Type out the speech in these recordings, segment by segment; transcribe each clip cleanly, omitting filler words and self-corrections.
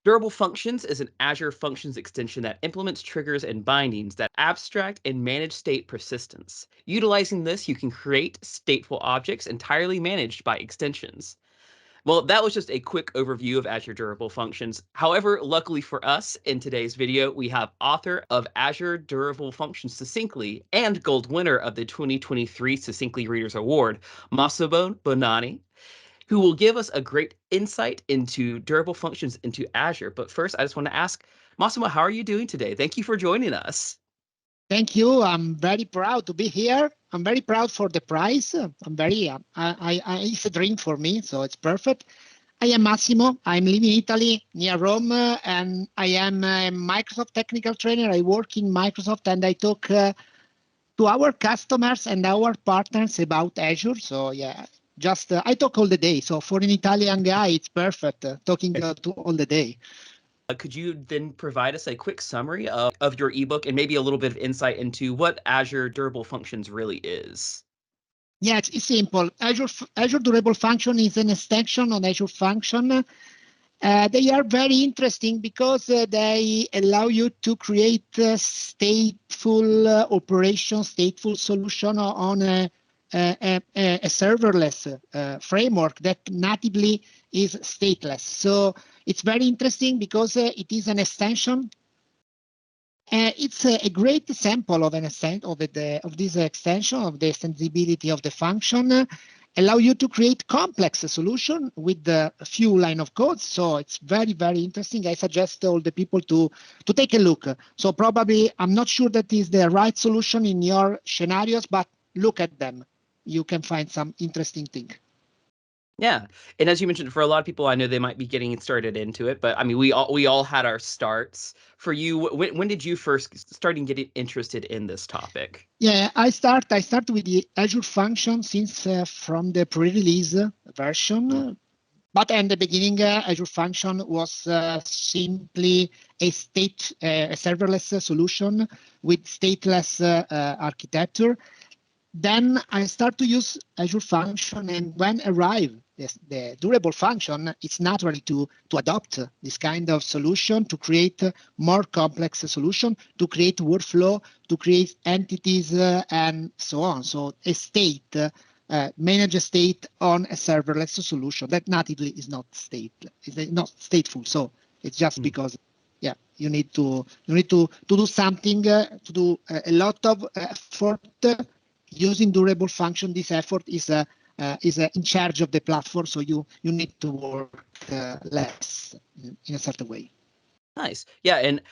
Durable Functions is an Azure Functions extension that implements triggers and bindings that abstract and manage state persistence. Utilizing this, you can create stateful objects entirely managed by extensions. Well, that was just a quick overview of Azure Durable Functions. However, luckily for us, in today's video, we have author of Azure Durable Functions Succinctly and gold winner of the 2023 Succinctly Readers Award, Massimo Bonanni, who will give us a great insight into durable functions into Azure. But first, I just want to ask, Massimo, how are you doing today? Thank you for joining us. Thank you. I'm very proud to be here. I'm very proud for the prize. I'm very, it's a dream for me, so it's perfect. I am Massimo. I'm living in Italy, near Rome, and I am a Microsoft technical trainer. I work in Microsoft, and I talk to our customers and our partners about Azure. So yeah, just I talk all the day. So for an Italian guy, it's perfect talking to all the day. Could you then provide us a quick summary of your ebook and maybe a little bit of insight into what Azure Durable Functions really is? Yeah, it's simple. Azure Durable Function is an extension on Azure Function. They are very interesting because they allow you to create stateful operations, stateful solution on a serverless framework that natively is stateless. So it's very interesting because it is an extension. It's a great example of an extension of this extension of the extensibility of the function. Allow you to create complex solution with a few line of code. So it's very, very interesting. I suggest all the people to take a look. So probably I'm not sure that is the right solution in your scenarios, but look at them. You can find some interesting thing. Yeah, and as you mentioned, for a lot of people, I know they might be getting started into it, but I mean, we all had our starts. For you, when did you first start getting interested in this topic? Yeah, I start with the Azure Function since from the pre-release version. But in the beginning, Azure Function was simply a serverless solution with stateless architecture. Then I start to use Azure Function, and when arrive the durable function, it's natural to adopt this kind of solution, to create more complex solution, to create workflow, to create entities, and so on. So a state, manage a state on a serverless solution that natively is not stateful. So it's just because, yeah, you need to do something, to do a lot of effort. Using durable function, this effort is in charge of the platform, so you need to work less in a certain way. Nice, yeah, and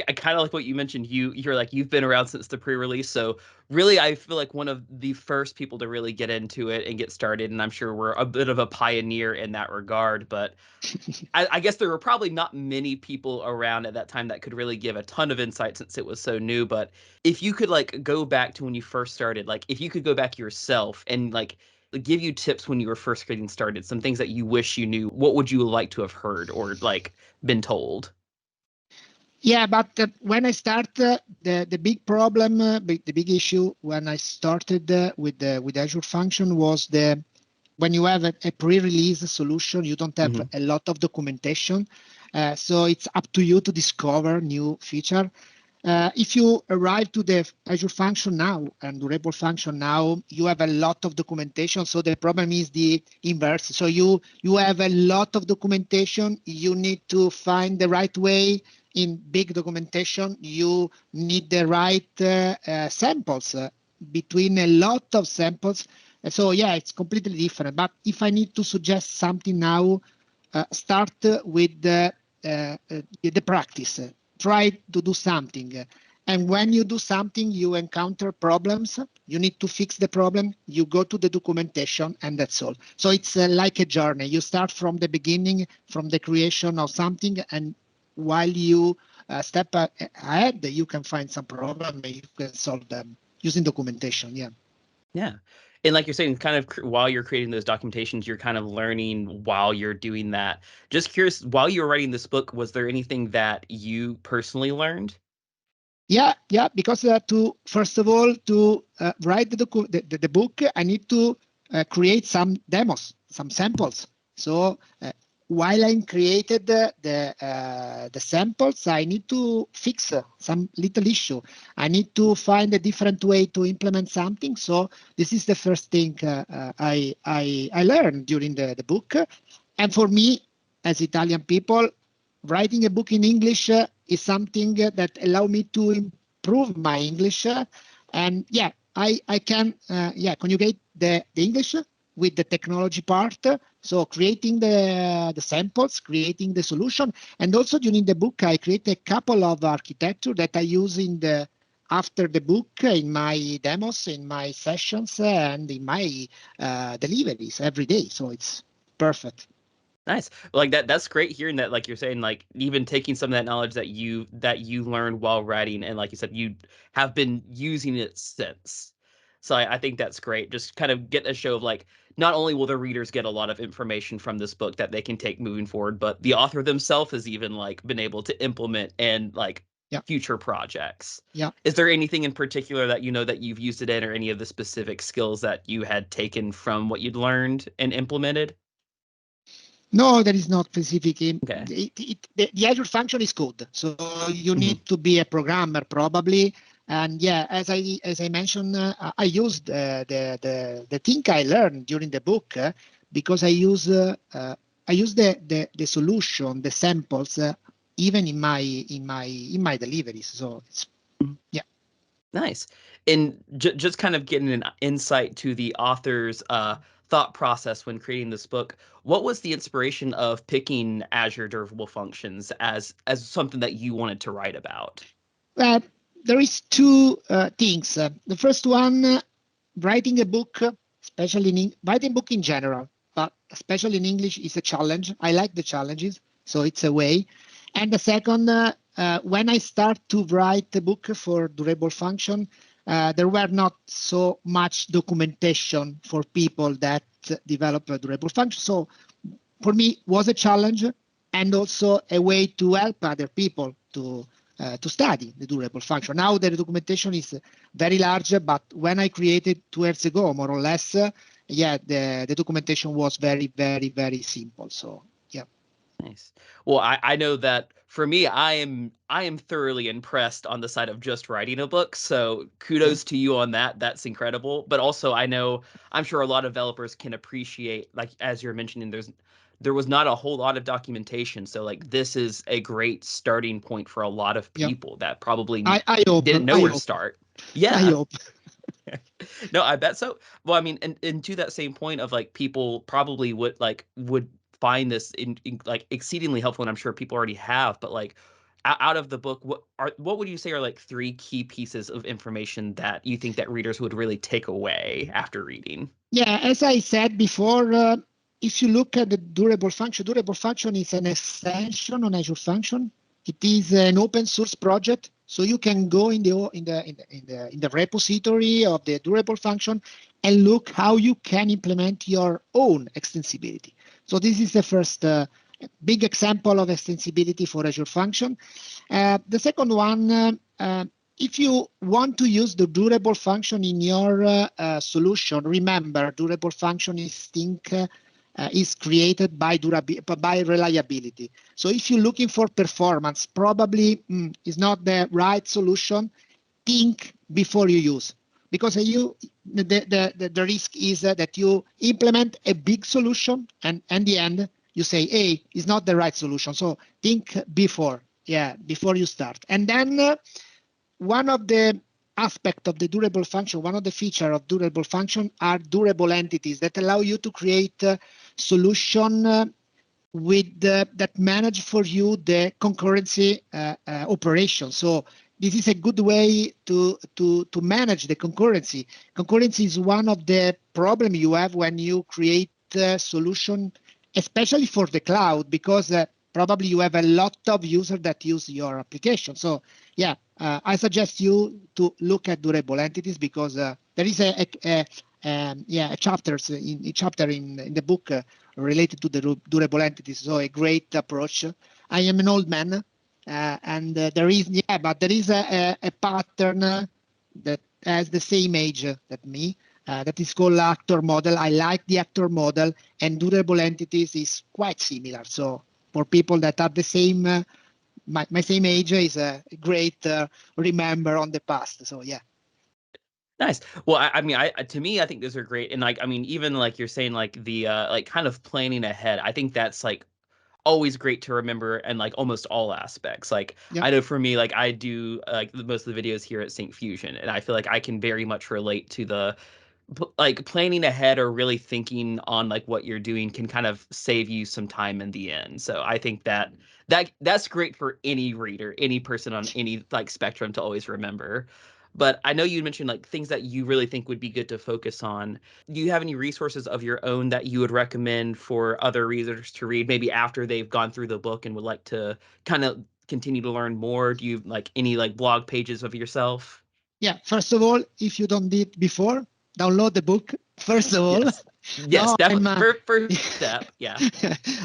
I kind of like what you mentioned. You're like, you've been around since the pre-release, so really, I feel like one of the first people to really get into it and get started, and I'm sure we're a bit of a pioneer in that regard. But I guess there were probably not many people around at that time that could really give a ton of insight since it was so new. But if you could like go back to when you first started, like if you could go back yourself and like give you tips when you were first getting started, some things that you wish you knew, what would you like to have heard or like been told? Yeah, but when I start, the big problem, the big issue when I started with Azure Function was when you have a pre-release solution, you don't have a lot of documentation. So it's up to you to discover new feature. If you arrive to the Azure Function now and Durable Function now, you have a lot of documentation. So the problem is the inverse. So you have a lot of documentation. You need to find the right way. In big documentation, you need the right samples between a lot of samples. So yeah, it's completely different. But if I need to suggest something now, start with the practice. Try to do something. And when you do something, you encounter problems. You need to fix the problem. You go to the documentation, and that's all. So it's like a journey. You start from the beginning, from the creation of something, and while you step ahead, you can find some problem. You can solve them using documentation. Yeah. Yeah. And like you're saying, kind of while you're creating those documentations, you're kind of learning while you're doing that. Just curious, while you were writing this book, was there anything that you personally learned? Yeah, because first of all, to write the book, I need to create some demos, some samples. So while I created the samples, I need to fix some little issue. I need to find a different way to implement something. So this is the first thing I learned during the book. And for me, as Italian people, writing a book in English is something that allow me to improve my English. And yeah, I can conjugate the English with the technology part. So creating the samples, creating the solution. And also during the book, I create a couple of architecture that I use after the book in my demos, in my sessions, and in my deliveries every day. So it's perfect. Nice. Like that's great hearing that, like you're saying, like even taking some of that knowledge that you learned while writing, and like you said, you have been using it since. So I think that's great. Just kind of get a show of like, not only will the readers get a lot of information from this book that they can take moving forward, but the author themselves has even like been able to implement and like future projects. Yeah. Is there anything in particular that you know that you've used it in, or any of the specific skills that you had taken from what you'd learned and implemented? No, there is not specific. Okay. The Azure function is code, so you need to be a programmer probably. And yeah, as I mentioned, I used the thing I learned during the book because I use the solution, the samples, even in my deliveries. So it's yeah. Nice. And just kind of getting an insight to the author's thought process when creating this book, what was the inspiration of picking Azure Durable Functions as something that you wanted to write about? There is two things. The first one, writing a book, especially writing a book in general, but especially in English, is a challenge. I like the challenges, so it's a way. And the second, when I start to write a book for Durable Function, there were not so much documentation for people that develop a Durable Function. So for me, it was a challenge and also a way to help other people to study the durable function. Now the documentation is very large, but when I created 2 years ago, more or less, the documentation was very, very, very simple. So yeah. Nice. Well, I know that for me, I am thoroughly impressed on the side of just writing a book. So kudos to you on that. That's incredible. But also, I'm sure a lot of developers can appreciate, like as you're mentioning, there was not a whole lot of documentation. So like this is a great starting point for a lot of people that probably I hope, didn't know where to start. Yeah. I hope. No, I bet so. Well, I mean, and to that same point of like people probably would find this in like exceedingly helpful, and I'm sure people already have, but like out of the book, what would you say are like 3 key pieces of information that you think that readers would really take away after reading? Yeah, as I said before, if you look at the durable function is an extension on Azure Function. It is an open source project, so you can go in the repository of the durable function and look how you can implement your own extensibility. So this is the first big example of extensibility for Azure Function. The second one, if you want to use the durable function in your solution, remember durable function is created by reliability. So if you're looking for performance, probably is not the right solution. Think before you use, because the risk is that you implement a big solution and in the end you say, hey, it's not the right solution. So think before you start. And then one of the aspect of the durable function, one of the feature of durable function are durable entities that allow you to create a solution that manage for you the concurrency operation. So this is a good way to manage the concurrency. Concurrency is one of the problem you have when you create a solution, especially for the cloud, because probably you have a lot of users that use your application. So yeah, I suggest you to look at durable entities because there is a chapter in the book related to the durable entities. So a great approach. I am an old man, and there is a pattern that has the same age that me. that is called actor model. I like the actor model, and durable entities is quite similar. So for people that are the same, my same age is a great remember on the past. So yeah. Nice. Well, I mean, to me, I think those are great. And like, I mean, even like you're saying, like the like kind of planning ahead. I think that's like always great to remember and like almost all aspects. Like Yeah. I know for me, like I do like most of the videos here at Syncfusion, and I feel like I can very much relate to the like planning ahead or really thinking on like what you're doing can kind of save you some time in the end. So I think that's great for any reader, any person on any like spectrum to always remember. But I know you mentioned like things that you really think would be good to focus on. Do you have any resources of your own that you would recommend for other readers to read, maybe after they've gone through the book and would like to kind of continue to learn more? Do you like any like blog pages of yourself? Yeah. First of all, if you don't did before, download the book. First of all, Yes. Yes, no, definitely. First step. Yeah.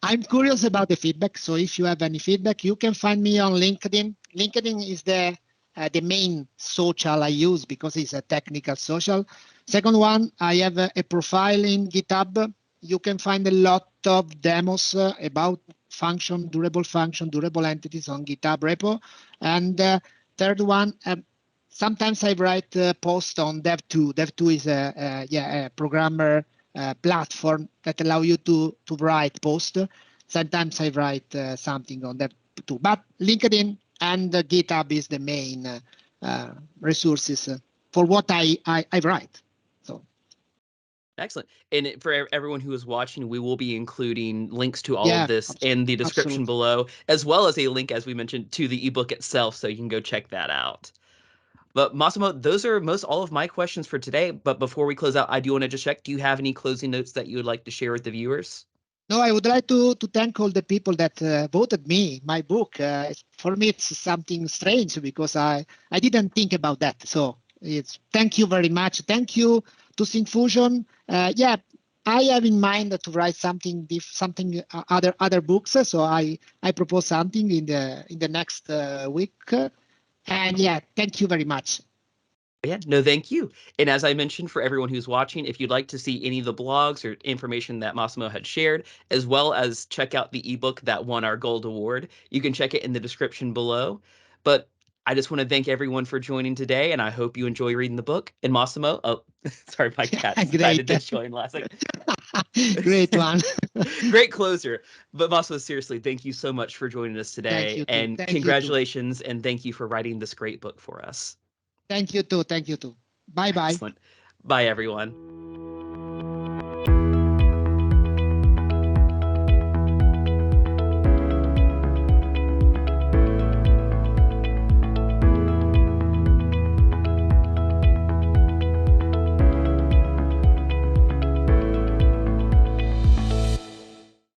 I'm curious about the feedback. So if you have any feedback, you can find me on LinkedIn. LinkedIn is the main social I use because it's a technical social. Second one, I have a profile in GitHub. You can find a lot of demos about durable entities on GitHub repo. And third one, sometimes I write posts on Dev2. Dev2 is a programmer platform that allow you to write post. Sometimes I write something on Dev2, but LinkedIn and GitHub is the main resources for what I write. So Excellent. And for everyone who is watching, we will be including links to all of yeah, this in the description absolutely. below, as well as a link, as we mentioned, to the ebook itself, so you can go check that out. But Massimo, those are most all of my questions for today. But before we close out, I do want to just check, do you have any closing notes that you would like to share with the viewers? No, I would like to thank all the people that voted me my book. For me, it's something strange because I didn't think about that. So it's thank you very much. Thank you to Syncfusion. Yeah, I have in mind to write something other books. So I propose something in the next week. And yeah, thank you very much. Yeah, no, thank you. And as I mentioned, for everyone who's watching, if you'd like to see any of the blogs or information that Massimo had shared, as well as check out the ebook that won our Gold Award, you can check it in the description below. But I just want to thank everyone for joining today, and I hope you enjoy reading the book. And Massimo, oh, sorry, my cat decided Great, to join last second. great one. Great closer. But Massimo, seriously, thank you so much for joining us Thank today, you too. and Thank you too. congratulations, and thank you for writing this great book for us. Thank you too. Thank you too. Bye bye. Excellent. Bye, everyone.